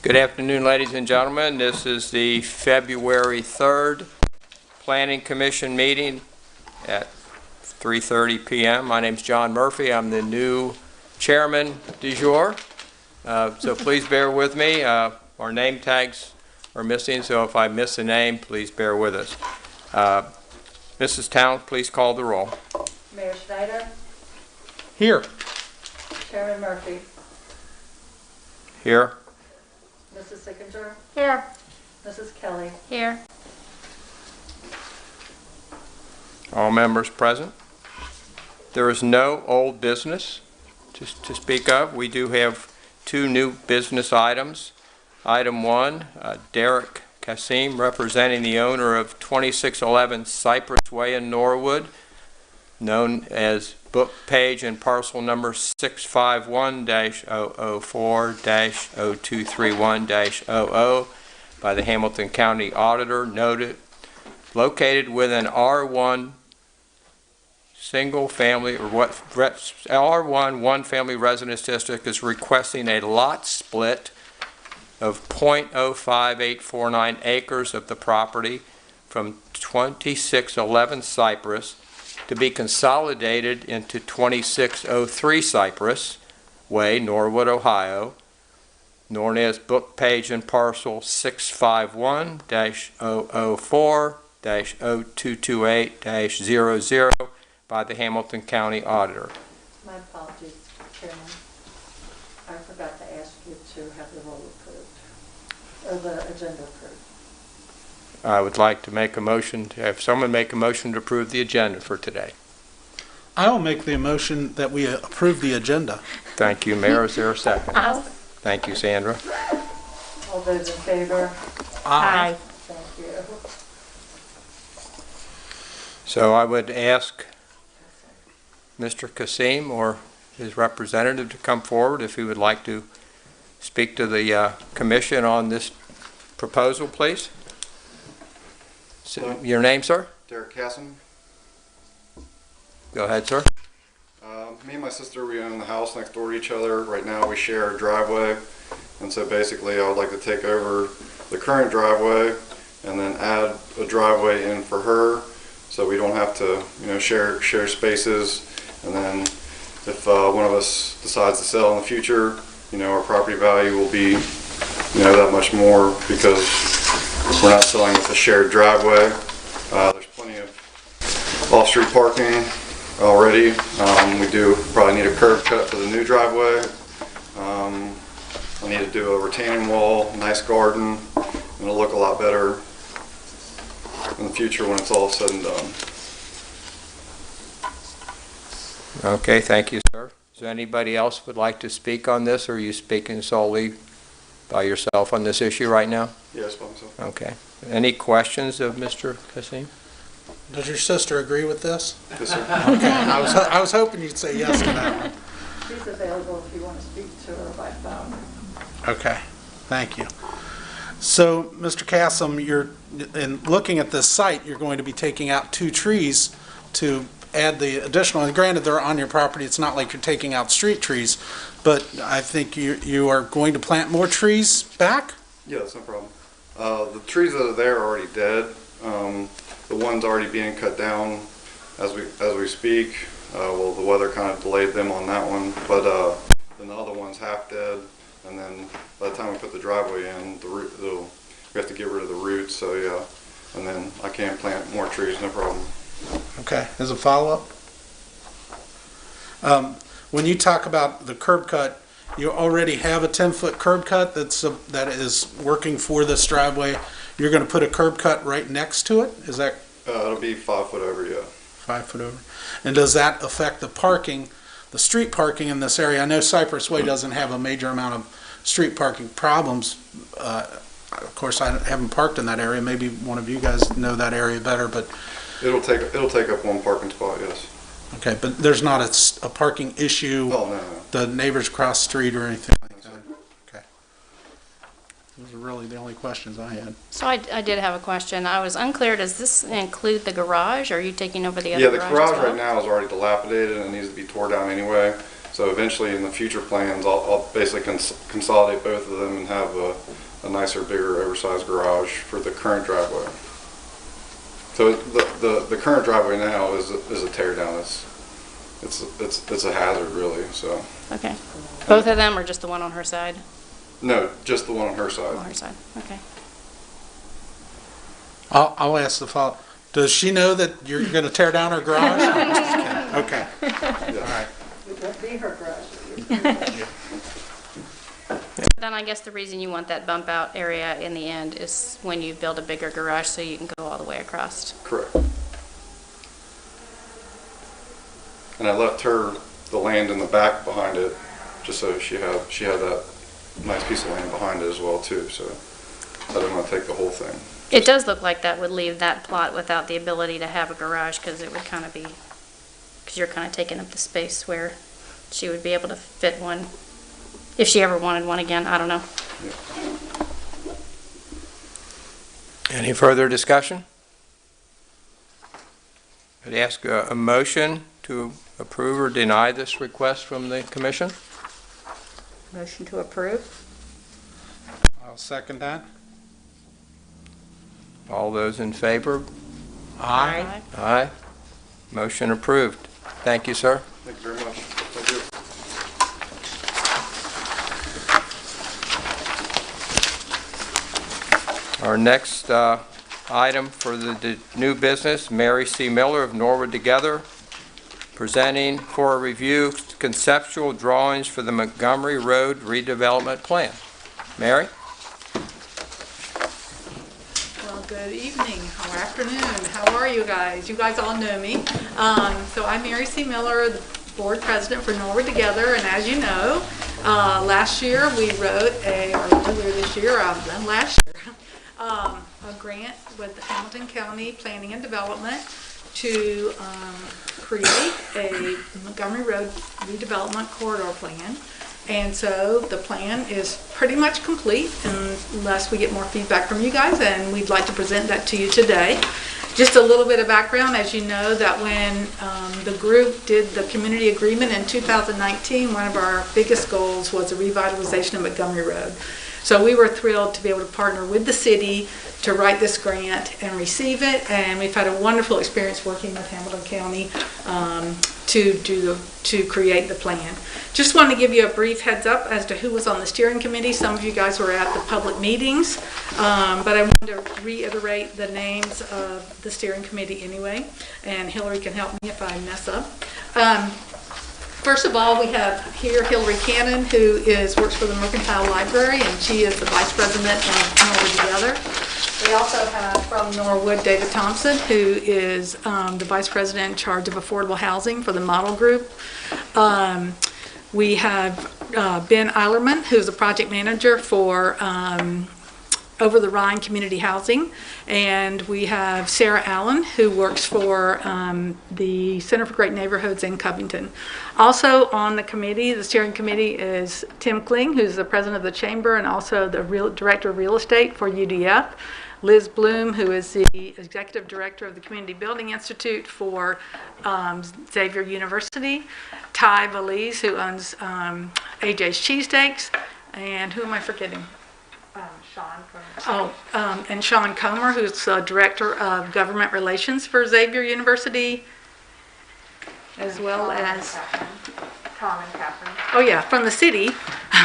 Good afternoon, ladies and gentlemen. This is the February 3rd Planning Commission meeting at 3:30 p.m. My name is John Murphy. I'm the new chairman du jour. So please bear with me. Our name tags are missing, so if I miss a name, please bear with us. Mrs. Towns, please call the roll. Mayor Schneider. Here. Chairman Murphy. Here. Mrs. Sickinger. Here. Mrs. Kelly. Here. All members present. There is no old business to speak of. We do have two new business items. Item 1, Derek Kasim, representing the owner of 2611 Cypress Way in Norwood, known as book page and parcel number 651-004-0231-00 by the Hamilton County Auditor, noted located within R1 single family or what R1 one family residence district, is requesting a lot split of 0.05849 acres of the property from 2611 Cypress to be consolidated into 2603 Cypress Way, Norwood, Ohio, known as book page and parcel 651-004-0228-00 by the Hamilton County Auditor. My apologies, Chairman. I forgot to ask you to have the roll approved, or the agenda approved. I would like to make a motion, to have someone make a motion to approve the agenda for today. I will make the motion that we approve the agenda. Thank you, Mayor. Is there a second? Aye. Thank you, Sandra. All those in favor? Aye. Thank you. So I would ask Mr. Kasim or his representative to come forward if he would like to speak to the commission on this proposal, please. So, your name, sir? Derek Casson. Go ahead, sir. Me and my sister, we own the house next door to each other. Right now we share a driveway, and so basically I would like to take over the current driveway and then add a driveway in for her, so we don't have to, share spaces. And then if one of us decides to sell in the future, our property value will be, that much more because we're not selling with a shared driveway. There's plenty of off-street parking already. We do probably need a curb cut for the new driveway. I need to do a retaining wall, nice garden, and it'll look a lot better in the future when it's all said and done. Okay, thank you, sir. Is there anybody else would like to speak on this, or are you speaking solely by yourself on this issue right now? Yes, by myself. Okay. Any questions of Mr. Kassim? Does your sister agree with this? Yes, sir. Okay, I was hoping you'd say yes to that one. She's available if you want to speak to her by phone. Okay, thank you. So, Mr. Kassim, in looking at this site, you're going to be taking out 2 trees to add the additional, and granted they're on your property, it's not like you're taking out street trees, but I think you are going to plant more trees back? Yeah, that's no problem. The trees that are there are already dead. The one's already being cut down as we speak. Well, the weather kind of delayed them on that one, but then the other one's half dead. And then by the time we put the driveway in, we have to get rid of the roots. So yeah, and then I can plant more trees, no problem. Okay, as a follow-up, when you talk about the curb cut, you already have a 10-foot curb cut that is working for this driveway. You're going to put a curb cut right next to it? Is that? It'll be 5 foot over, yeah. 5 foot over. And does that affect the parking, the street parking in this area? I know Cypress Way doesn't have a major amount of street parking problems. Of course, I haven't parked in that area. Maybe one of you guys know that area better, but It'll take up one parking spot, yes. okay. But there's not a parking issue. Oh, no. The neighbors across the street or anything like that. Okay. Those are really the only questions I had. So I did have a question. I was unclear, does this include the garage, or are you taking over the other Yeah, garage the garage as well? right now is already dilapidated and it needs to be tore down anyway. So eventually in the future plans, I'll basically consolidate both of them and have a nicer, bigger, oversized garage for the current driveway. So the current driveway now is a tear down. It's a hazard really. So Okay. Both of them, or just the one on her side? no, just the one on her side. On her side, okay. I'll ask the follow. Does she know that you're going to tear down her garage? I'm just kidding. Okay. Yeah. All right. It won't be her garage. Then I guess the reason you want that bump out area in the end is when you build a bigger garage so you can go all the way across. Correct. And I left her the land in the back behind it, just so she had that nice piece of land behind it as well too. So I didn't want to take the whole thing. It does look like that would leave that plot without the ability to have a garage, because it would kind of be, because you're kind of taking up the space where she would be able to fit one, if she ever wanted one again, I don't know. Any further discussion? I'd ask a motion to approve or deny this request from the commission. Motion to approve? I'll second that. All those in favor? Aye. Aye. Motion approved. Thank you, sir. Thank you very much. Thank you. Our next item for the new business, Mary C. Miller of Norwood Together, presenting for a review conceptual drawings for the Montgomery Road redevelopment plan. Mary? Well, good evening or afternoon. How are you guys? You guys all know me. So I'm Mary C. Miller, the board president for Norwood Together, and as you know, last year we wrote earlier this year, last year, a grant with the Hamilton County Planning and Development to create a Montgomery Road redevelopment corridor plan. And so the plan is pretty much complete unless we get more feedback from you guys, and we'd like to present that to you today. Just a little bit of background, as you know, that when the group did the community agreement in 2019, one of our biggest goals was the revitalization of Montgomery Road. So we were thrilled to be able to partner with the city to write this grant and receive it, and we've had a wonderful experience working with Hamilton County to create the plan. Just want to give you a brief heads up as to who was on the steering committee. Some of you guys were at the public meetings, but I wanted to reiterate the names of the steering committee anyway, and Hillary can help me if I mess up. First of all, we have here Hillary Cannon, who works for the Mercantile Library, and she is the Vice President of Norwood Together. We also have from Norwood David Thompson, who is the Vice President in charge of affordable housing for the Model Group. We have Ben Eilerman, who's the project manager for Over the Rhine Community Housing, and we have Sarah Allen, who works for the Center for Great Neighborhoods in Covington. Also on the committee, the steering committee, is Tim Kling, who's the president of the chamber and also the director of real estate for UDF. Liz Bloom, who is the executive director of the Community Building Institute for Xavier University. Ty Valise, who owns AJ's Cheesesteaks. And who am I forgetting? And Sean Comer, who's the Director of Government Relations for Xavier University, as well as Tom and Catherine. Oh yeah, from the city,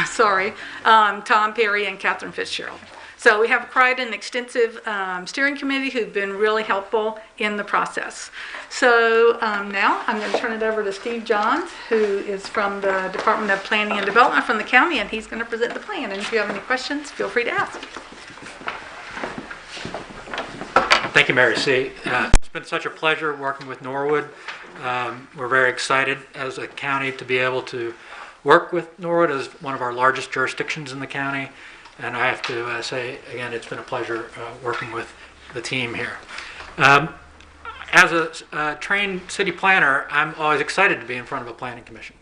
sorry, Tom Perry and Catherine Fitzgerald. So we have quite an extensive steering committee who've been really helpful in the process. So now I'm going to turn it over to Steve Johns, who is from the Department of Planning and Development from the county, and he's going to present the plan. And if you have any questions, feel free to ask. Thank you, Mary C. It's been such a pleasure working with Norwood. We're very excited as a county to be able to work with Norwood as one of our largest jurisdictions in the county. And I have to say, again, it's been a pleasure working with the team here. As a trained city planner, I'm always excited to be in front of a planning commission.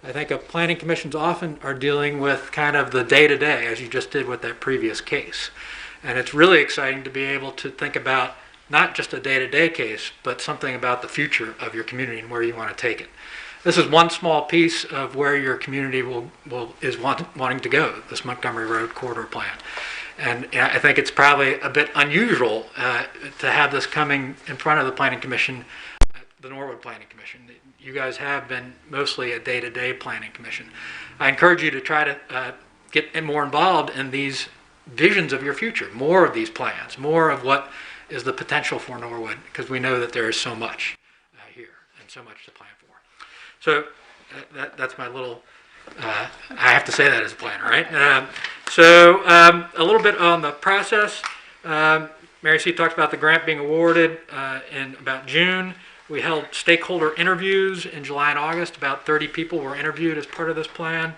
I think a planning commissions often are dealing with kind of the day-to-day, as you just did with that previous case. And it's really exciting to be able to think about not just a day-to-day case, but something about the future of your community and where you want to take it. This is one small piece of where your community is wanting to go, this Montgomery Road Corridor Plan. And I think it's probably a bit unusual to have this coming in front of the Planning Commission, the Norwood Planning Commission. You guys have been mostly a day-to-day planning commission. I encourage you to try to get more involved in these visions of your future, more of these plans, more of what is the potential for Norwood, because we know that there is so much here and so much to plan for. So that's my little, I have to say that as a planner, right? A little bit on the process. Mary C. talked about the grant being awarded in about June. We held stakeholder interviews in July and August. About 30 people were interviewed as part of this plan.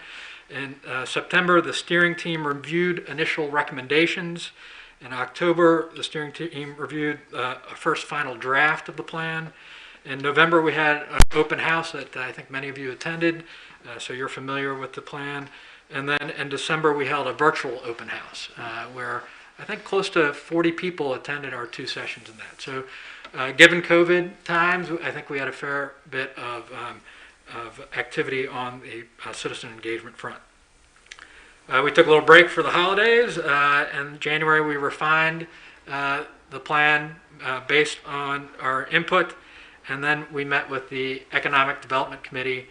In September, the steering team reviewed initial recommendations. In October, the steering team reviewed a first final draft of the plan. In November, we had an open house that I think many of you attended, so you're familiar with the plan. And then in December, we held a virtual open house where I think close to 40 people attended our 2 sessions in that. So given COVID times, I think we had a fair bit of activity on the citizen engagement front. We took a little break for the holidays. In January, we refined the plan based on our input. And then we met with the Economic Development Committee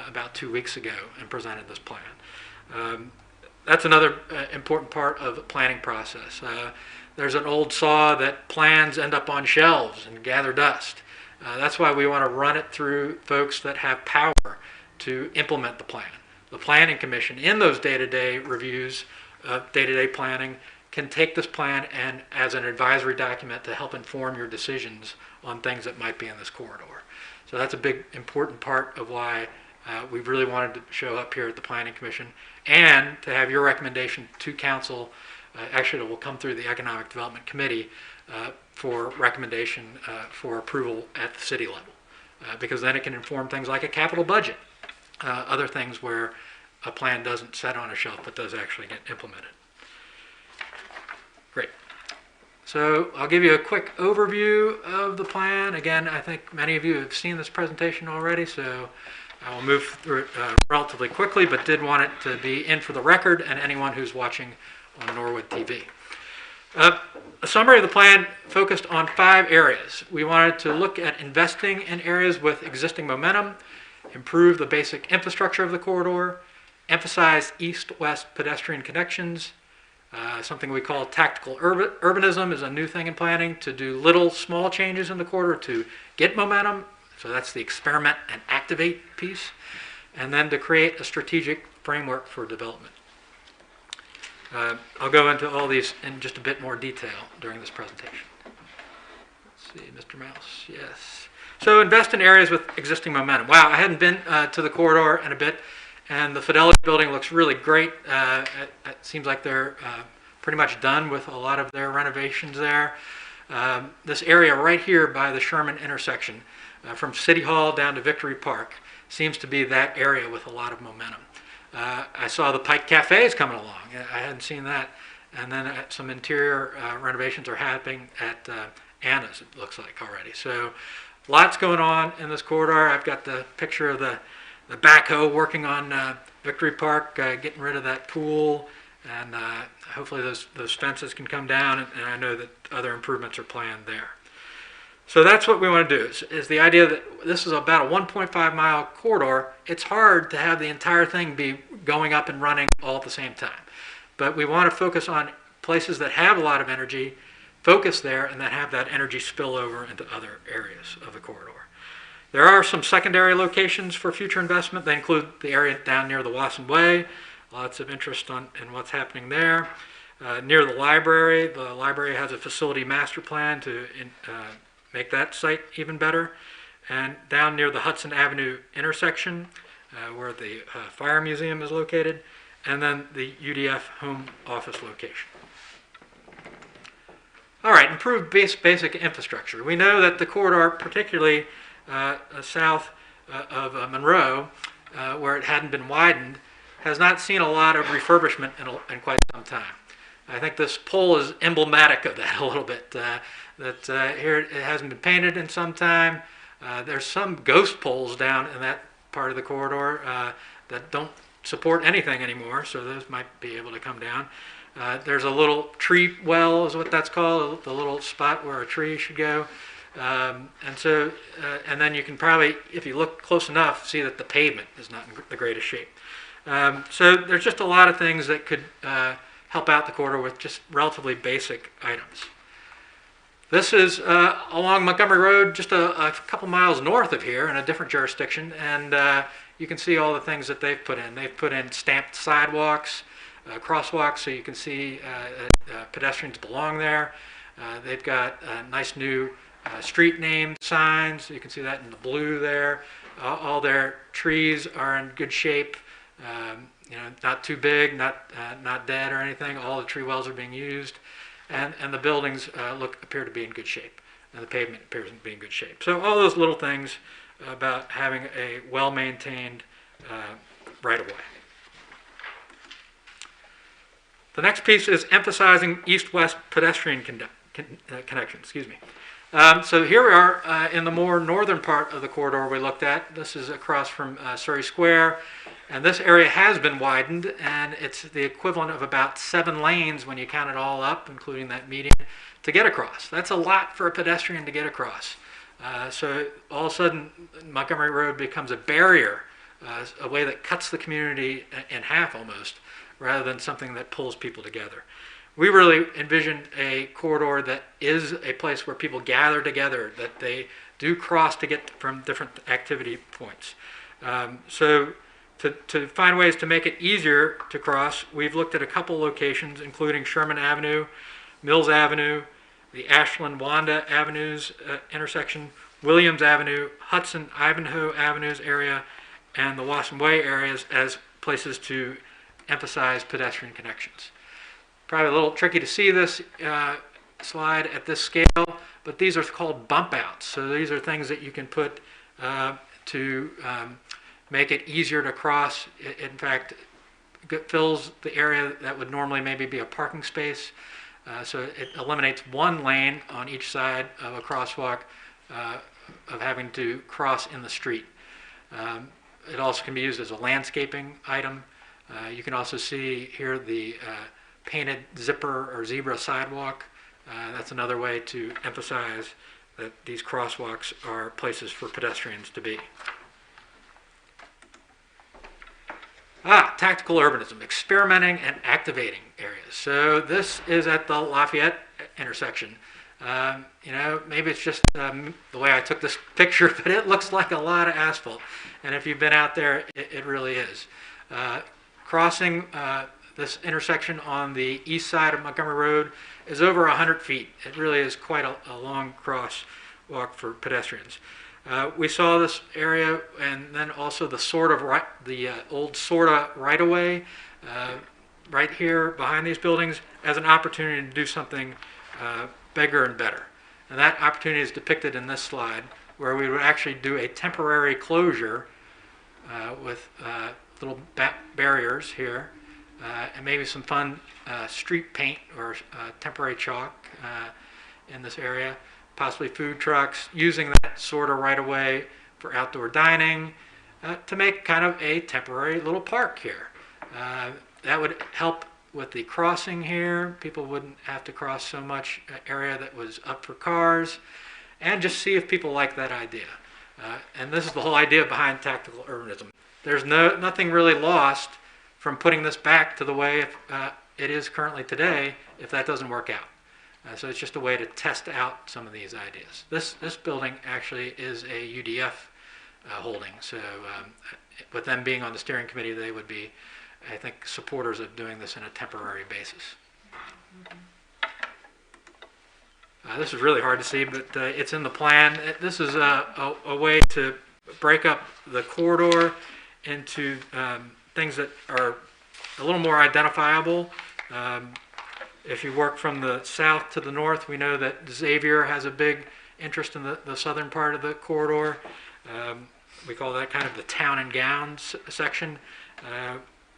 about 2 weeks ago and presented this plan. That's another important part of the planning process. There's an old saw that plans end up on shelves and gather dust. That's why we want to run it through folks that have power to implement the plan. The Planning Commission, in those day-to-day reviews of day-to-day planning, can take this plan and as an advisory document to help inform your decisions on things that might be in this corridor. So that's a big important part of why we really wanted to show up here at the Planning Commission and to have your recommendation to council. Actually, it will come through the Economic Development Committee for recommendation for approval at the city level, because then it can inform things like a capital budget, other things where a plan doesn't sit on a shelf but does actually get implemented. Great. So I'll give you a quick overview of the plan. Again, I think many of you have seen this presentation already, so I will move through it relatively quickly, but did want it to be in for the record and anyone who's watching on Norwood TV. A summary of the plan focused on 5 areas. We wanted to look at investing in areas with existing momentum, improve the basic infrastructure of the corridor, emphasize east-west pedestrian connections. Something we call tactical urbanism is a new thing in planning, to do little small changes in the corridor to get momentum. So that's the experiment and activate piece. And then to create a strategic framework for development. I'll go into all these in just a bit more detail during this presentation. Let's see, Mr. Mouse, yes. So invest in areas with existing momentum. Wow, I hadn't been to the corridor in a bit, and the Fidelity building looks really great. It seems like they're pretty much done with a lot of their renovations there. This area right here by the Sherman intersection, from City Hall down to Victory Park, seems to be that area with a lot of momentum. I saw the Pike Cafes coming along. I hadn't seen that. And then some interior renovations are happening at Anna's, it looks like already. So lots going on in this corridor. I've got the picture of the backhoe working on Victory Park, getting rid of that pool. And hopefully those fences can come down. And I know that other improvements are planned there. So that's what we want to do, is the idea that this is about a 1.5 mile corridor. It's hard to have the entire thing be going up and running all at the same time. But we want to focus on places that have a lot of energy, focus there, and then have that energy spill over into other areas of the corridor. There are some secondary locations for future investment. They include the area down near the Wasson Way. Lots of interest in what's happening there. Near the library has a facility master plan to make that site even better. And down near the Hudson Avenue intersection, where the Fire Museum is located, and then the UDF home office location. All right, improve basic infrastructure. We know that the corridor, particularly south of Monroe, where it hadn't been widened, has not seen a lot of refurbishment in quite some time. I think this pole is emblematic of that a little bit. Here it hasn't been painted in some time. There's some ghost poles down in that part of the corridor that don't support anything anymore, so those might be able to come down. There's a little tree well, is what that's called, the little spot where a tree should go. And then you can probably, if you look close enough, see that the pavement is not in the greatest shape. So there's just a lot of things that could help out the corridor with just relatively basic items. This is along Montgomery Road, just a couple miles north of here in a different jurisdiction, and you can see all the things that they've put in. They've put in stamped sidewalks, crosswalks, so you can see pedestrians belong there. They've got nice new street name signs. You can see that in the blue there. All their trees are in good shape. Not too big, not dead or anything. All the tree wells are being used, and the buildings appear to be in good shape, and the pavement appears to be in good shape. So all those little things about having a well-maintained right-of-way. The next piece is emphasizing east-west pedestrian connection. Excuse me. So here we are in the more northern part of the corridor we looked at. This is across from Surrey Square. And this area has been widened, and it's the equivalent of about 7 lanes when you count it all up, including that median, to get across. That's a lot for a pedestrian to get across. So all of a sudden, Montgomery Road becomes a barrier, a way that cuts the community in half almost, rather than something that pulls people together. We really envision a corridor that is a place where people gather together, that they do cross to get from different activity points. To find ways to make it easier to cross, we've looked at a couple locations, including Sherman Avenue, Mills Avenue, the Ashland-Wanda Avenues intersection, Williams Avenue, Hudson-Ivanhoe Avenues area, and the Wasson Way areas as places to emphasize pedestrian connections. Probably a little tricky to see this slide at this scale, but these are called bump outs. So these are things that you can put to make it easier to cross. It, in fact, fills the area that would normally maybe be a parking space. So it eliminates one lane on each side of a crosswalk of having to cross in the street. It also can be used as a landscaping item. You can also see here the painted zipper or zebra sidewalk. That's another way to emphasize that these crosswalks are places for pedestrians to be. Tactical urbanism, experimenting and activating areas. So this is at the Lafayette intersection. Maybe it's just the way I took this picture, but it looks like a lot of asphalt. And if you've been out there, it really is. Crossing this intersection on the east side of Montgomery Road is over 100 feet. It really is quite a long crosswalk for pedestrians. We saw this area, and then also the old sorta right-of-way right here behind these buildings as an opportunity to do something bigger and better. And that opportunity is depicted in this slide, where we would actually do a temporary closure with little barriers here, and maybe some fun street paint or temporary chalk in this area. Possibly food trucks, using that sort of right away for outdoor dining to make kind of a temporary little park here. That would help with the crossing here. People wouldn't have to cross so much area that was up for cars, and just see if people like that idea. And this is the whole idea behind tactical urbanism. There's nothing really lost from putting this back to the way it is currently today if that doesn't work out. So it's just a way to test out some of these ideas. This building actually is a UDF holding. So with them being on the steering committee, they would be, I think, supporters of doing this on a temporary basis. This is really hard to see, but it's in the plan. This is a way to break up the corridor into things that are a little more identifiable. If you work from the south to the north, we know that Xavier has a big interest in the southern part of the corridor. We call that kind of the town and gown section.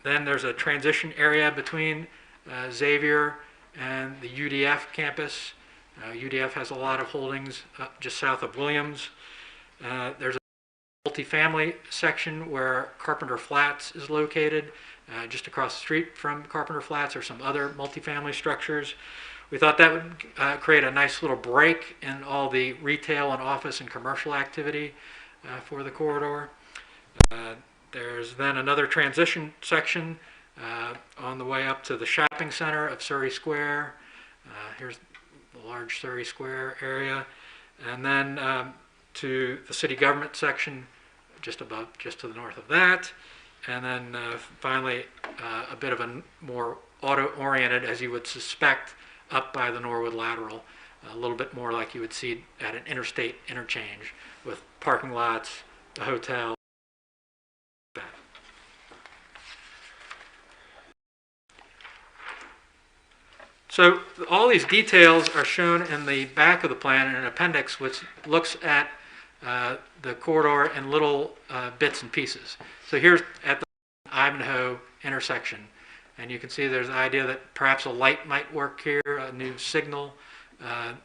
Then there's a transition area between Xavier and the UDF campus. UDF has a lot of holdings just south of Williams. There's a multifamily section where Carpenter Flats is located. Just across the street from Carpenter Flats are some other multifamily structures. We thought that would create a nice little break in all the retail and office and commercial activity for the corridor. There's then another transition section on the way up to the shopping center of Surrey Square. Here's the large Surrey Square area. And then to the city government section just to the north of that. And then finally, a bit of a more auto-oriented, as you would suspect, up by the Norwood Lateral, a little bit more like you would see at an interstate interchange with parking lots, the hotel. So all these details are shown in the back of the plan in an appendix which looks at the corridor in little bits and pieces. So here's at the Ivanhoe intersection, and you can see there's the idea that perhaps a light might work here, a new signal.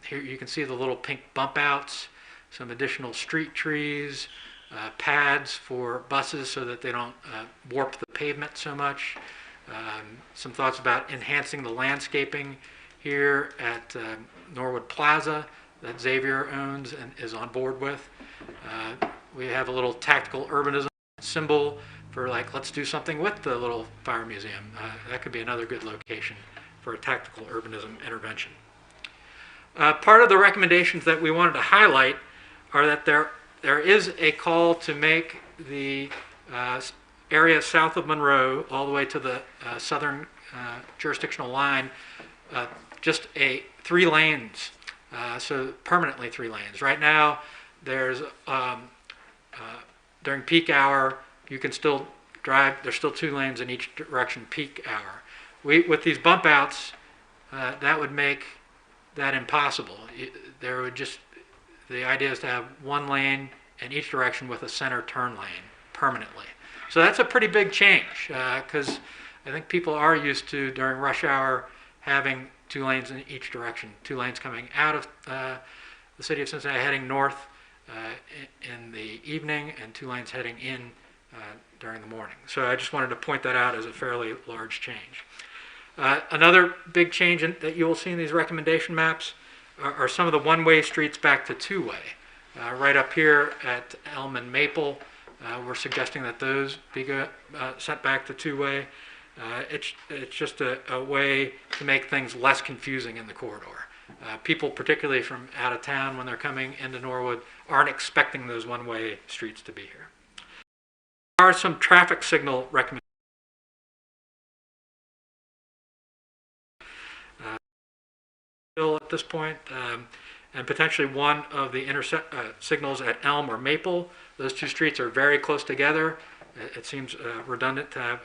Here you can see the little pink bump outs, some additional street trees, pads for buses so that they don't warp the pavement so much. Some thoughts about enhancing the landscaping here at Norwood Plaza that Xavier owns and is on board with. We have a little tactical urbanism symbol for, like, let's do something with the little fire museum. That could be another good location for a tactical urbanism intervention. Part of the recommendations that we wanted to highlight are that there is a call to make the area south of Monroe all the way to the southern jurisdictional line just 3 lanes, so permanently 3 lanes. Right now there's during peak hour you can still drive, there's still 2 lanes in each direction peak hour. With these bump outs, that would make that impossible. There would just, the idea is to have 1 lane in each direction with a center turn lane permanently. So that's a pretty big change because I think people are used to, during rush hour, having 2 lanes in each direction, 2 lanes coming out of the city of Cincinnati heading north in the evening, and 2 lanes heading in during the morning. So I just wanted to point that out as a fairly large change. Another big change that you will see in these recommendation maps are some of the one-way streets back to 2-way. Right up here at Elm and Maple, we're suggesting that those be set back to 2-way. It's just a way to make things less confusing in the corridor. People, particularly from out of town when they're coming into Norwood, aren't expecting those one-way streets to be here. There are some traffic signal recommendations. At this point, and potentially one of the signals at Elm or Maple. Those 2 streets are very close together. It seems redundant to have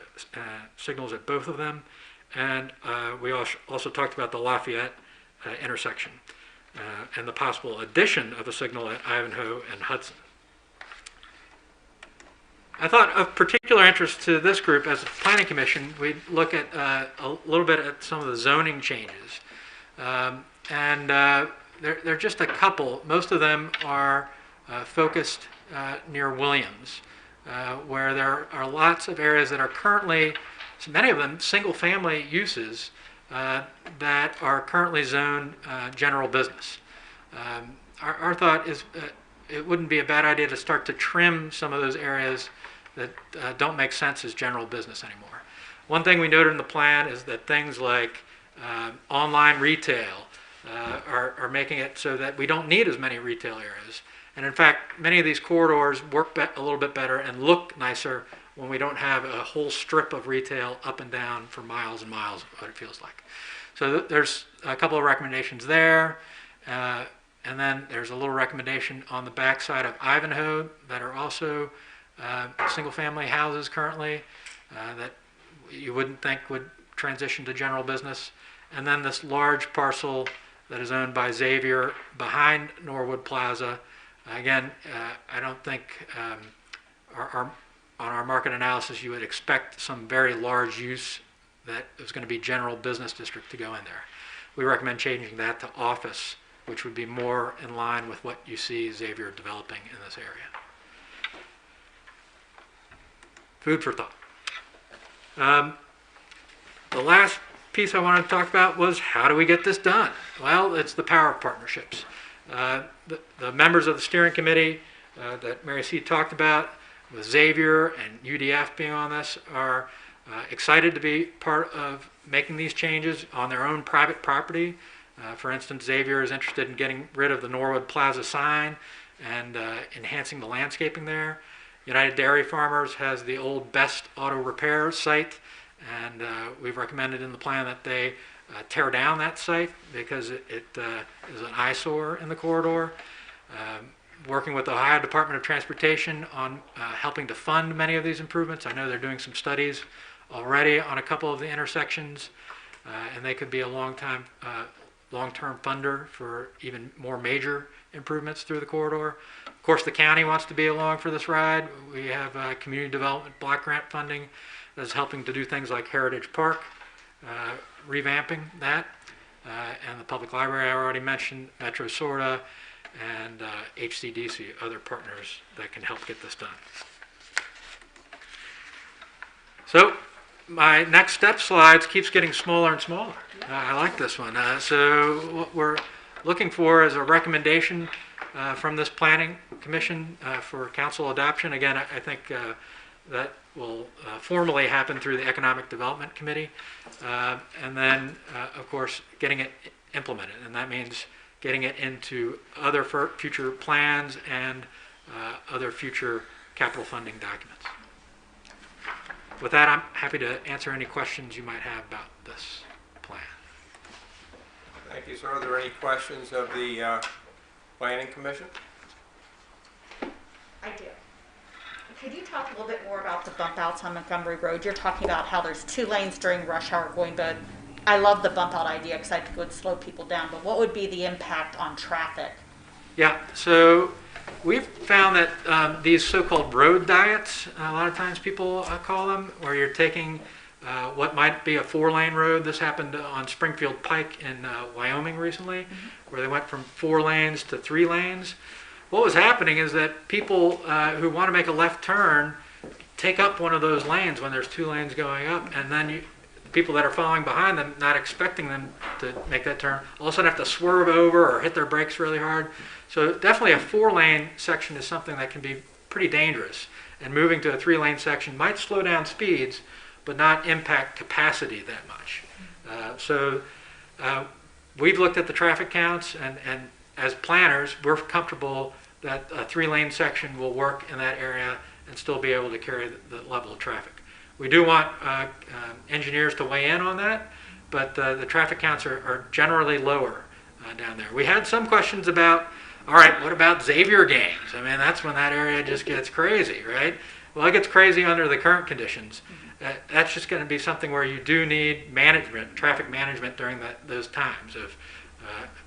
signals at both of them. And we also talked about the Lafayette intersection and the possible addition of a signal at Ivanhoe and Hudson. I thought of particular interest to this group as a planning commission, we'd look at a little bit at some of the zoning changes. There are just a couple. Most of them are focused near Williams, where there are lots of areas that are currently, many of them single-family uses that are currently zoned general business. Our thought is it wouldn't be a bad idea to start to trim some of those areas that don't make sense as general business anymore. One thing we noted in the plan is that things like online retail are making it so that we don't need as many retail areas. And in fact, many of these corridors work a little bit better and look nicer when we don't have a whole strip of retail up and down for miles and miles, what it feels like. So there's a couple of recommendations there. And then there's a little recommendation on the backside of Ivanhoe that are also single-family houses currently that you wouldn't think would transition to general business. And then this large parcel that is owned by Xavier behind Norwood Plaza. Again, I don't think on our market analysis you would expect some very large use that is going to be general business district to go in there. We recommend changing that to office, which would be more in line with what you see Xavier developing in this area. Food for thought. The last piece I wanted to talk about was how do we get this done? Well, it's the power of partnerships. The members of the steering committee that Mary C. talked about, with Xavier and UDF being on this, are excited to be part of making these changes on their own private property. For instance, Xavier is interested in getting rid of the Norwood Plaza sign and enhancing the landscaping there. United Dairy Farmers has the old Best Auto Repair site, and we've recommended in the plan that they tear down that site because it is an eyesore in the corridor. Working with the Ohio Department of Transportation on helping to fund many of these improvements. I know they're doing some studies already on a couple of the intersections, and they could be a long-term funder for even more major improvements through the corridor. Of course, the county wants to be along for this ride. We have community development block grant funding that is helping to do things like Heritage Park, revamping that, and the public library I already mentioned, Metro Sorta, and HCDC, other partners that can help get this done. So my next step slides keeps getting smaller and smaller. I like this one. So what we're looking for is a recommendation from this planning commission for council adoption. Again, I think that will formally happen through the Economic Development Committee. And then, of course, getting it implemented. And that means getting it into other future plans and other future capital funding documents. With that, I'm happy to answer any questions you might have about this plan. Thank you, sir. Are there any questions of the Planning Commission? I do. Could you talk a little bit more about the bump outs on Montgomery Road? You're talking about how there's 2 lanes during rush hour going to, I love the bump out idea because I think it would slow people down, but what would be the impact on traffic? Yeah, so we've found that these so-called road diets, a lot of times people call them, where you're taking what might be a 4-lane road. This happened on Springfield Pike in Wyoming recently, where they went from 4 lanes to 3 lanes. What was happening is that people who want to make a left turn take up one of those lanes when there's 2 lanes going up, and then the people that are following behind them, not expecting them to make that turn, all of a sudden have to swerve over or hit their brakes really hard. So definitely a 4-lane section is something that can be pretty dangerous, and moving to a 3-lane section might slow down speeds, but not impact capacity that much. We've looked at the traffic counts, and as planners, we're comfortable that a 3-lane section will work in that area and still be able to carry the level of traffic. We do want engineers to weigh in on that, but the traffic counts are generally lower down there. We had some questions about, all right, what about Xavier games? I mean, that's when that area just gets crazy, right? Well, it gets crazy under the current conditions. That's just going to be something where you do need management, traffic management during those times of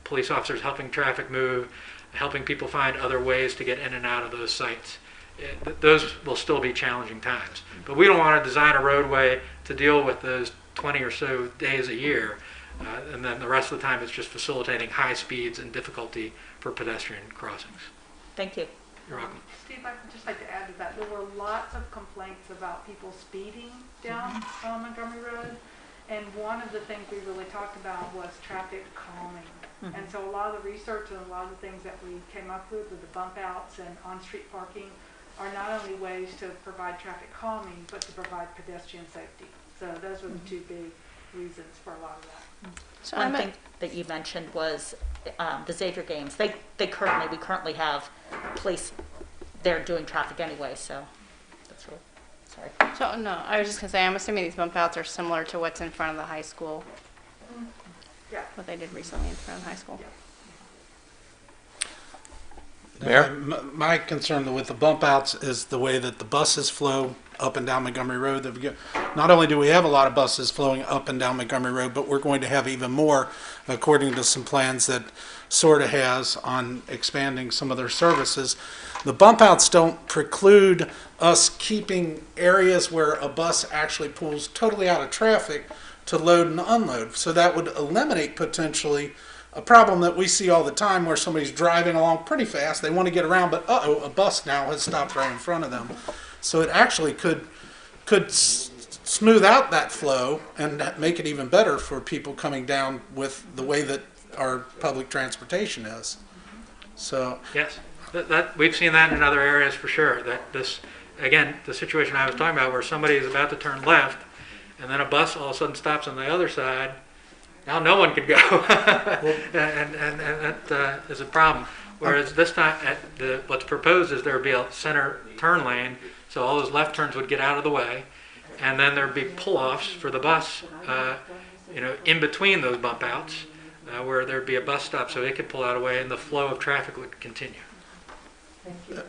police officers helping traffic move, helping people find other ways to get in and out of those sites. Those will still be challenging times. But we don't want to design a roadway to deal with those 20 or so days a year, and then the rest of the time it's just facilitating high speeds and difficulty for pedestrian crossings. Thank you. You're welcome. Steve, I'd just like to add to that. There were lots of complaints about people speeding down Montgomery Road. And one of the things we really talked about was traffic calming. And so a lot of the research and a lot of the things that we came up with the bump outs and on-street parking are not only ways to provide traffic calming, but to provide pedestrian safety. So those were the 2 big reasons for a lot of that. So One thing that you mentioned was the Xavier games. We currently have police there doing traffic anyway, so that's really, sorry. So, no, I was just going to say, I'm assuming these bump outs are similar to what's in front of the high school. Yeah. What they did recently in front of the high school. Mayor? My concern with the bump outs is the way that the buses flow up and down Montgomery Road. Not only do we have a lot of buses flowing up and down Montgomery Road, but we're going to have even more, according to some plans that SORTA has on expanding some of their services. The bump outs don't preclude us keeping areas where a bus actually pulls totally out of traffic to load and unload. So that would eliminate potentially a problem that we see all the time where somebody's driving along pretty fast, they want to get around, but a bus now has stopped right in front of them. So it actually could smooth out that flow and make it even better for people coming down with the way that our public transportation is. So Yes, that we've seen that in other areas for sure. That this, again, the situation I was talking about where somebody is about to turn left and then a bus all of a sudden stops on the other side. Now no one can go, and that is a problem. Whereas this time, what's proposed is there would be a center turn lane, so all those left turns would get out of the way, and then there'd be pull-offs for the bus, in between those bump outs, where there'd be a bus stop so it could pull out of the way, and the flow of traffic would continue.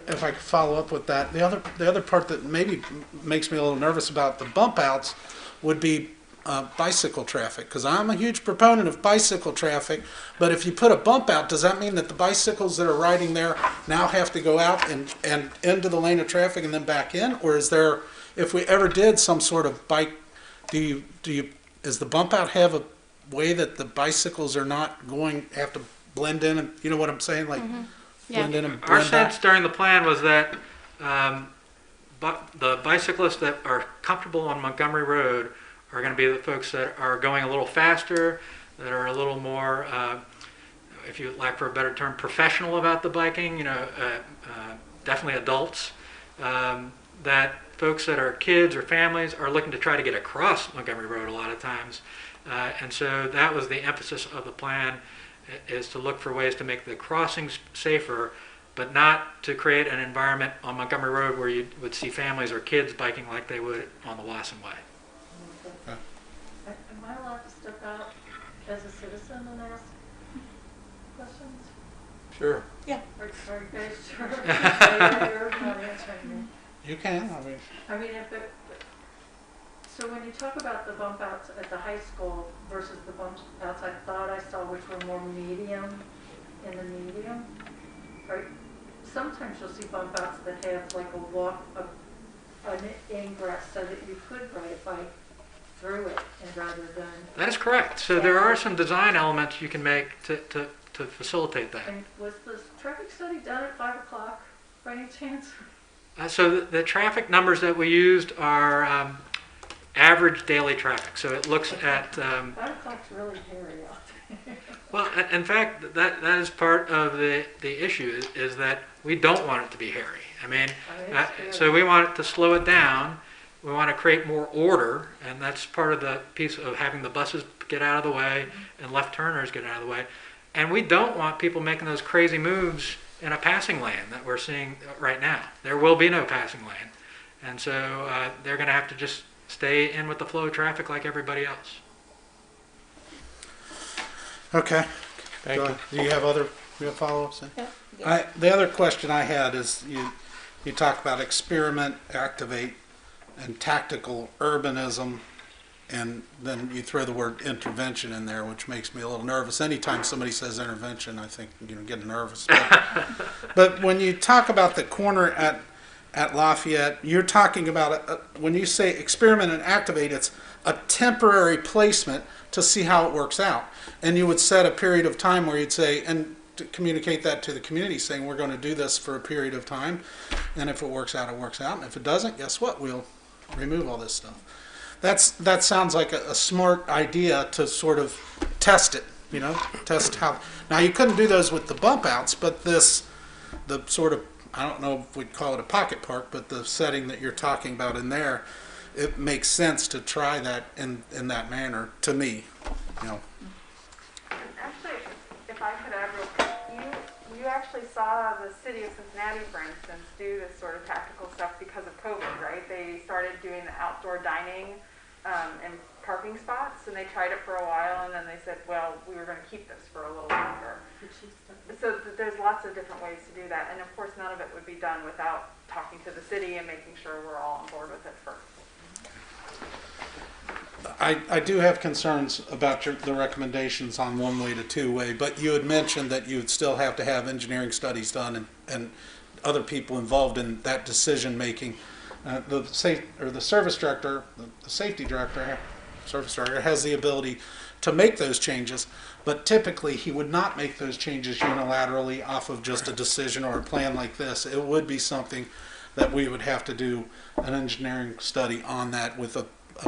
if I could follow up with that, the other part that maybe makes me a little nervous about the bump outs would be bicycle traffic, because I'm a huge proponent of bicycle traffic, but if you put a bump out, does that mean that the bicycles that are riding there now have to go out and into the lane of traffic and then back in? Or is there, if we ever did some sort of bike, does the bump out have a way that the bicycles are not have to blend in, and you know what I'm saying, like blend in and blend Our out? sense during the plan was that the bicyclists that are comfortable on Montgomery Road are going to be the folks that are going a little faster, that are a little more, if you like for a better term, professional about the biking, definitely adults. That folks that are kids or families are looking to try to get across Montgomery Road a lot of times. And so that was the emphasis of the plan, is to look for ways to make the crossings safer, but not to create an environment on Montgomery Road where you would see families or kids biking like they would on the Wasson Way. Am I allowed to step out as a citizen and ask questions? Sure. Are you guys sure? You're not answering me. You can, I mean, so when you talk about the bump outs at the high school versus the bump outs I thought I saw, which were more medium, in the medium, right? Sometimes you'll see bump outs that have like an ingress so that you could ride a bike through it and rather than, That is correct. So there are some design elements you can make to facilitate that. and was the traffic study done at 5 o'clock by any chance? So the traffic numbers that we used are average daily traffic. So it looks at, 5 o'clock's really hairy out there. well, in fact, that is part of the issue is that we don't want it to be hairy. I mean, so we want it to slow it down. We want to create more order, and that's part of the piece of having the buses get out of the way and left turners get out of the way. And we don't want people making those crazy moves in a passing lane that we're seeing right now. There will be no passing lane. And so they're going to have to just stay in with the flow of traffic like everybody else. Okay. Thank Go you. ahead. Do you have follow-ups? Yeah. The other question I had is you talk about experiment, activate, and tactical urbanism, and then you throw the word intervention in there, which makes me a little nervous. Anytime somebody says intervention, I think get nervous. But when you talk about the corner at Lafayette, you're talking about when you say experiment and activate, it's a temporary placement to see how it works out. And you would set a period of time where you'd say, and to communicate that to the community, saying we're going to do this for a period of time, and if it works out, it works out, and if it doesn't, guess what? We'll remove all this stuff. That sounds like a smart idea to sort of test it, test how. Now you couldn't do those with the bump outs, but the sort of, I don't know if we'd call it a pocket park, but the setting that you're talking about in there, it makes sense to try that in that manner to me, Actually, if I could add real quick, you actually saw the city of Cincinnati, for instance, do this sort of tactical stuff because of COVID, right? They started doing the outdoor dining and parking spots, and they tried it for a while, and then they said, well, we were going to keep this for a little longer. So there's lots of different ways to do that, and of course, none of it would be done without talking to the city and making sure we're all on board with it first. I do have concerns about the recommendations on one-way to two-way, but you had mentioned that you would still have to have engineering studies done and other people involved in that decision-making. The service director, the safety director, service director has the ability to make those changes, but typically he would not make those changes unilaterally off of just a decision or a plan like this. It would be something that we would have to do an engineering study on that with a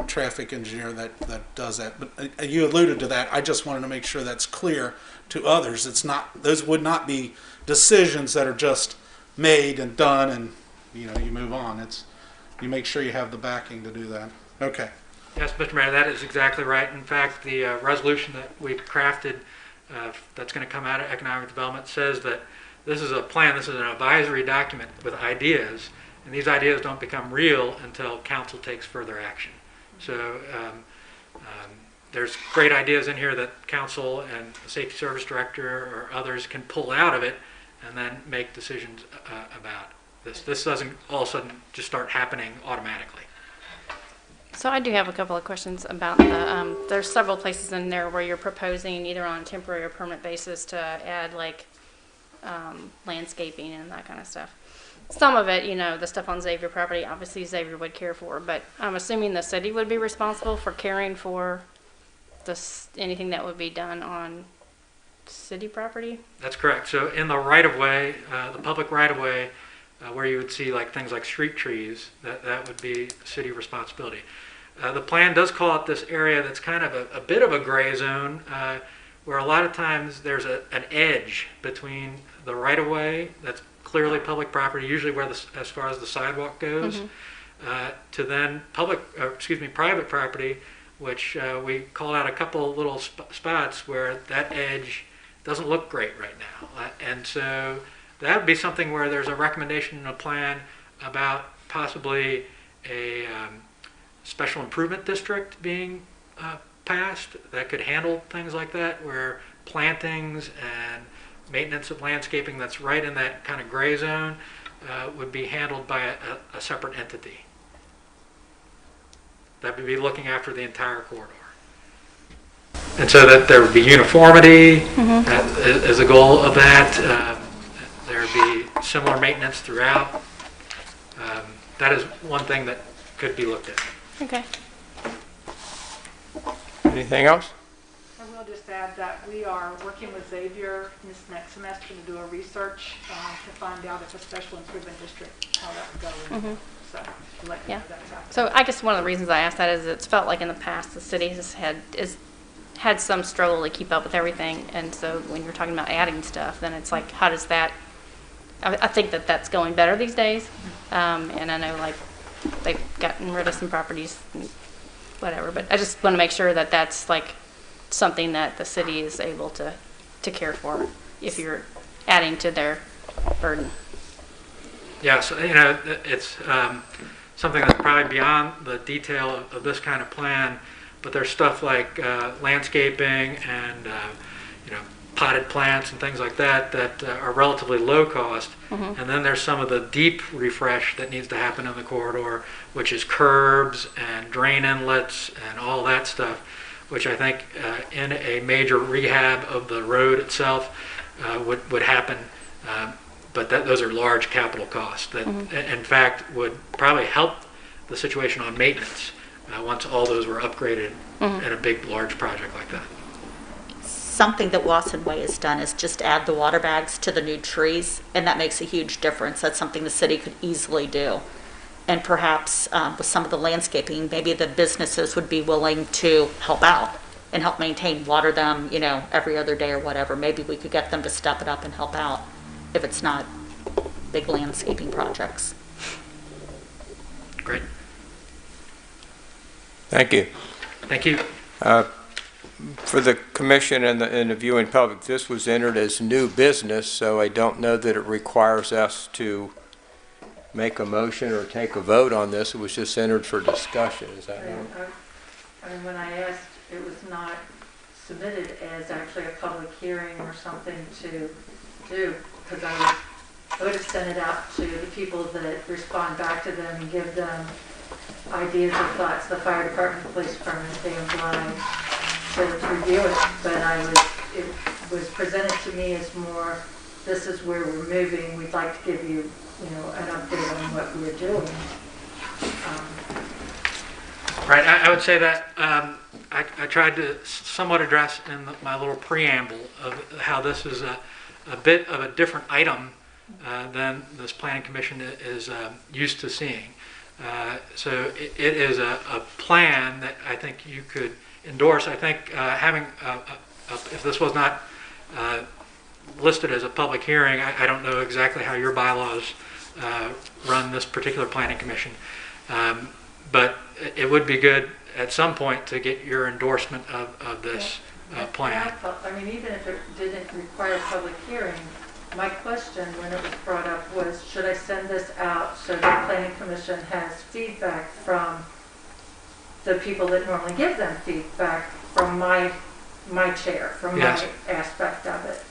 traffic engineer that does that. But you alluded to that. I just wanted to make sure that's clear to others. It's not; those would not be decisions that are just made and done and you move on. You make sure you have the backing to do that. Okay. Yes, Mr. Mayor, that is exactly right. In fact, the resolution that we've crafted that's going to come out of economic development says that this is a plan, this is an advisory document with ideas, and these ideas don't become real until council takes further action. So there's great ideas in here that council and the safety service director or others can pull out of it and then make decisions about. This doesn't all of a sudden just start happening automatically. So I do have a couple of questions about the, there's several places in there where you're proposing either on a temporary or permanent basis to add like landscaping and that kind of stuff. Some of it, the stuff on Xavier property, obviously Xavier would care for, but I'm assuming the city would be responsible for caring for anything that would be done on city property? That's correct. So in the right-of-way, the public right-of-way, where you would see like things like street trees, that would be city responsibility. The plan does call out this area that's kind of a bit of a gray zone, where a lot of times there's an edge between the right-of-way that's clearly public property, usually where as far as the sidewalk goes, to then private property, which we called out a couple little spots where that edge doesn't look great right now, and so that would be something where there's a recommendation in a plan about possibly a special improvement district being passed that could handle things like that, where plantings and maintenance of landscaping that's right in that kind of gray zone would be handled by a separate entity that would be looking after the entire corridor. And so that there would be uniformity as a goal of that. There would be similar maintenance throughout. That is one thing that could be looked at. Okay. Anything else? I will just add that we are working with Xavier this next semester to do a research to find out if a special improvement district, how that would go. So, to let you know Yeah. that's happening. So I guess one of the reasons I asked that is it's felt like in the past the city has had some struggle to keep up with everything, and so when you're talking about adding stuff, then it's like, how does that? I think that that's going better these days, and I know like they've gotten rid of some properties, and whatever. But I just want to make sure that that's like something that the city is able to care for if you're adding to their burden. Yeah, so, it's something that's probably beyond the detail of this kind of plan, but there's stuff like landscaping and, potted plants and things like that that are relatively low cost. And then there's some of the deep refresh that needs to happen in the corridor, which is curbs and drain inlets and all that stuff, which I think in a major rehab of the road itself would happen. But those are large capital costs that, in fact, would probably help the situation on maintenance once all those were upgraded in a big, large project like that. Something that Wasson Way has done is just add the water bags to the new trees, and that makes a huge difference. That's something the city could easily do. And perhaps with some of the landscaping, maybe the businesses would be willing to help out and help maintain, water them, every other day or whatever. Maybe we could get them to step it up and help out if it's not big landscaping projects. Great. Thank you. Thank you. For the commission and the viewing public, this was entered as new business, so I don't know that it requires us to make a motion or take a vote on this. It was just entered for discussion. Is that right? I mean, when I asked, it was not submitted as actually a public hearing or something to do, because I would have sent it out to the people that respond back to them and give them ideas or thoughts, the fire department, the police department, if they oblige to review it. But it was presented to me as more, this is where we're moving, we'd like to give you, an update on what we're doing. Right, I would say that I tried to somewhat address in my little preamble of how this is a bit of a different item than this planning commission is used to seeing. So it is a plan that I think you could endorse. I think having, if this was not listed as a public hearing, I don't know exactly how your bylaws run this particular planning commission. But it would be good at some point to get your endorsement of this plan. I mean, even if it didn't require a public hearing, my question when it was brought up was, should I send this out so the planning commission has feedback from the people that normally give them feedback from my chair, from Yes. my aspect of it,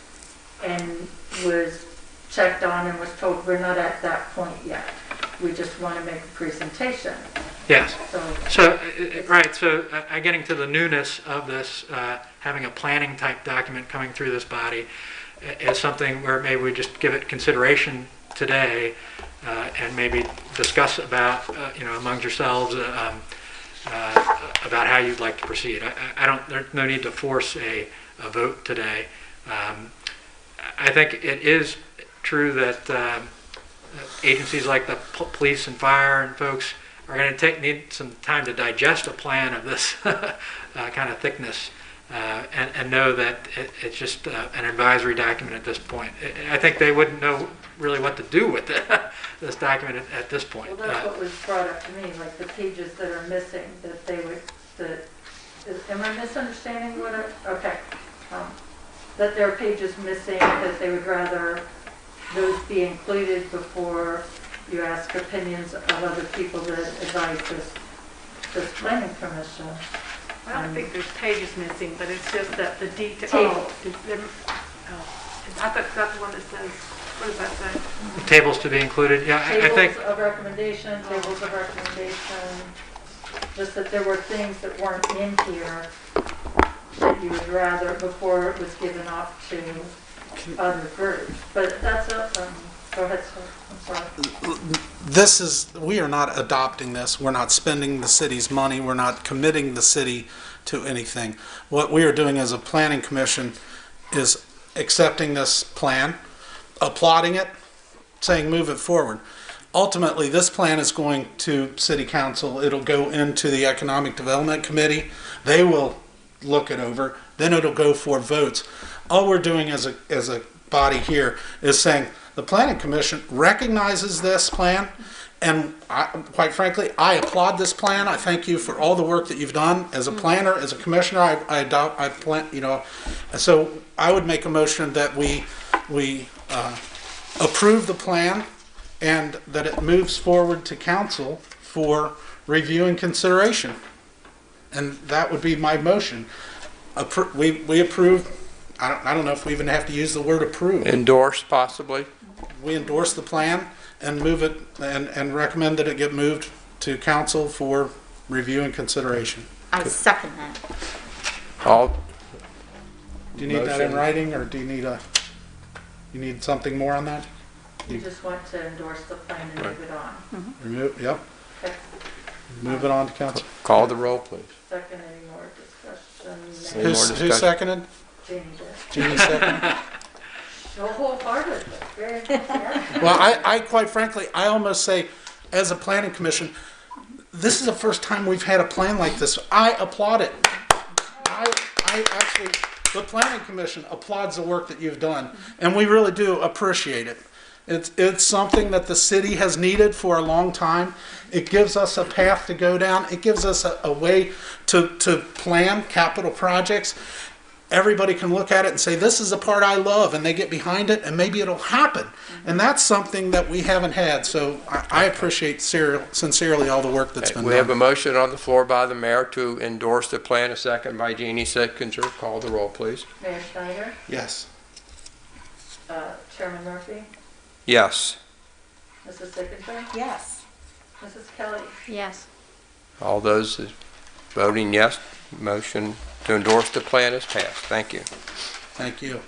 and was checked on and was told we're not at that point yet. We just want to make a presentation. Yes. So Right, so getting to the newness of this, having a planning type document coming through this body is something where maybe we just give it consideration today and maybe discuss about, among yourselves about how you'd like to proceed. There's no need to force a vote today. I think it is true that agencies like the police and fire and folks are going to need some time to digest a plan of this kind of thickness and know that it's just an advisory document at this point. I think they wouldn't know really what to do with this document at this point. well, that's what was brought up to me, like the pages that are missing, that they would, am I misunderstanding what okay. That there are pages missing, that they would rather those be included before you ask opinions of other people that advise this planning commission. I don't think there's pages missing, but it's just that the detail. Tables. I thought that's the one that says, what does that say? Tables to be included, yeah, I think. Tables of recommendation, tables of recommendation, just that there were things that weren't in here that you would rather, before it was given off to other groups. But that's Go ahead, sir. I'm sorry. We are not adopting this. We're not spending the city's money. We're not committing the city to anything. What we are doing as a planning commission is accepting this plan, applauding it, saying move it forward. Ultimately, this plan is going to city council. It'll go into the economic development committee. They will look it over. Then it'll go for votes. All we're doing as a body here is saying the planning commission recognizes this plan, and quite frankly, I applaud this plan. I thank you for all the work that you've done as a planner, as a commissioner. So I would make a motion that we approve the plan and that it moves forward to council for review and consideration. And that would be my motion. We approve. I don't know if we even have to use the word approve. Endorse, possibly? We endorse the plan and move it and recommend that it get moved to council for review and consideration. I second that. All, Do you need that in Motion. writing, or do you need something more on that? You just want to endorse the plan and move it on. Remove, yep, Okay. move it on to council. call the roll, please. Second, any more discussion? Any more Who discussion? seconded? Jeannie did. Jeannie seconded? So wholeheartedly, very, yeah. Well, I quite frankly, I almost say, as a planning commission, this is the first time we've had a plan like this. I applaud it. I actually, the planning commission applauds the work that you've done, and we really do appreciate it. It's something that the city has needed for a long time. It gives us a path to go down. It gives us a way to plan capital projects. Everybody can look at it and say, this is the part I love, and they get behind it, and maybe it'll happen. And that's something that we haven't had. So I appreciate sincerely all the work that's been We have a done. motion on the floor by the mayor to endorse the plan, a second by Jeannie Setkinger. Call the roll, please. Mayor Snyder, Yes. Chairman Murphy, Yes. Mrs. Sickinger, Yes. Mrs. Kelly. Yes. All those voting yes, motion to endorse the plan is passed. Thank you. Thank you.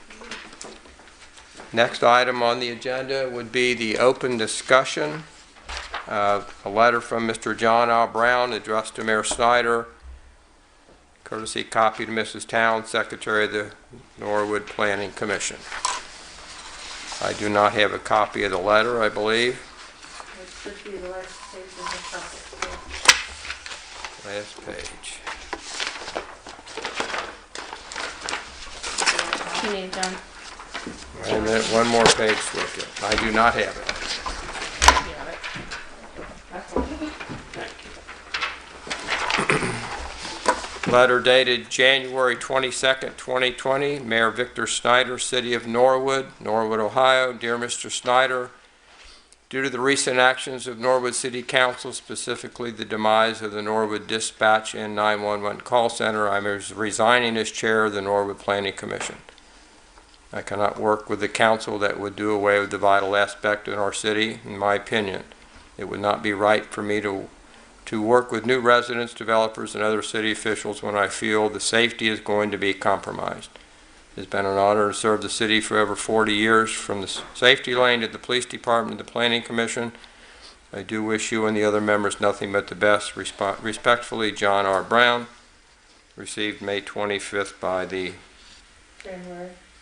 Next item on the agenda would be the open discussion. A letter from Mr. John R. Brown addressed to Mayor Snyder, courtesy copy to Mrs. Towns, Secretary of the Norwood Planning Commission. I do not have a copy of the letter, I believe. It should be the last page of the topic. Last page. You need it, John. Wait a minute, one more page to look at. I do not have it. Letter dated January 22nd, 2020, Mayor Victor Snyder, City of Norwood, Norwood, Ohio. Dear Mr. Snyder, due to the recent actions of Norwood City Council, specifically the demise of the Norwood Dispatch and 911 call center, I am resigning as chair of the Norwood Planning Commission. I cannot work with the council that would do away with the vital aspect in our city, in my opinion. It would not be right for me to work with new residents, developers, and other city officials when I feel the safety is going to be compromised. It has been an honor to serve the city for over 40 years, from the safety lane to the police department to the planning commission. I do wish you and the other members nothing but the best. Respectfully, John R. Brown. Received May 25th by the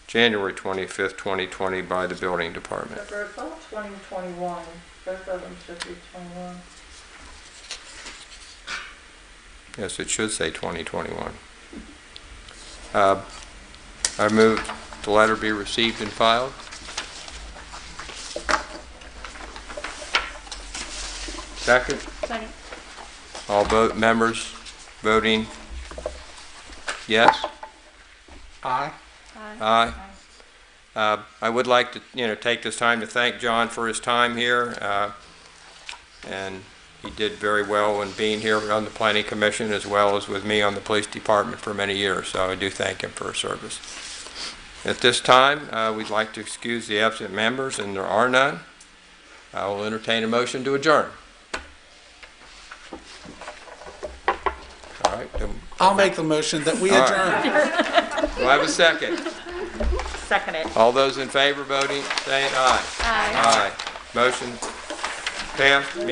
January 25th, 2020 by the building department. But they're both 2021. Both of them should be 21. Yes, it should say 2021. I move the letter be received and filed. Second. Second. All members voting yes? Aye. Aye. I would like to, take this time to thank John for his time here, and he did very well in being here on the Planning Commission as well as with me on the Police Department for many years, so I do thank him for his service. At this time, we'd like to excuse the absent members, and there are none. I will entertain a motion to adjourn. All right. I'll make the motion that we All adjourn. right. Do I have a second? second it. All those in favor voting, saying aye. Aye. Aye. Motion passed. Meeting